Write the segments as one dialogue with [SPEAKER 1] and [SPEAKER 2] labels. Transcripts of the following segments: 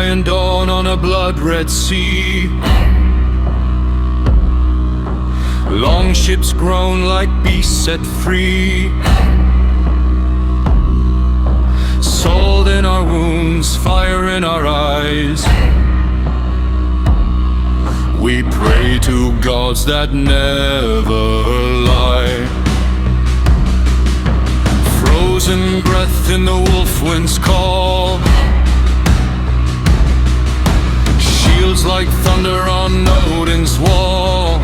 [SPEAKER 1] giant dawn on a blood-red sea. Long ships groan like beasts set free. Salt in our wounds, fire in our eyes. We pray to gods that never lie. Frozen breath in the wolf wind's call. Shields like thunder on Odin's wall.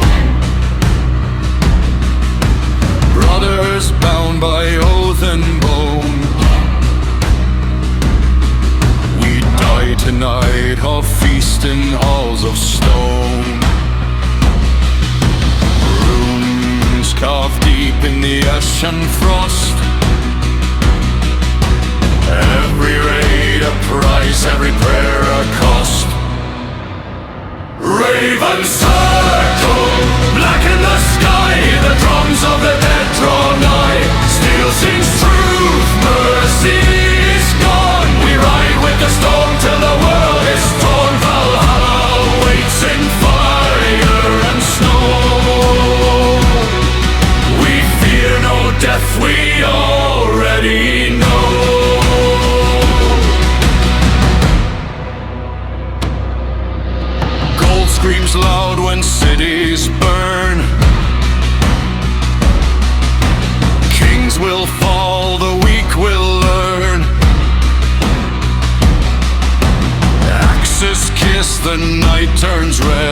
[SPEAKER 1] Brothers bound by oath and bone. We die tonight of feast in halls of stone. Runes carved deep in the ash and frost. Every raid a price, every prayer a cost. Ravens circle, black in the sky. The drums of the dead draw nigh. Steel sings truth, mercy is gone. We ride with the storm till the world is torn. Valhalla waits in fire and snow. We fear no death, we already know. Gold screams loud when cities burn. Kings will fall, the weak will learn. Axes kiss, the night turns red.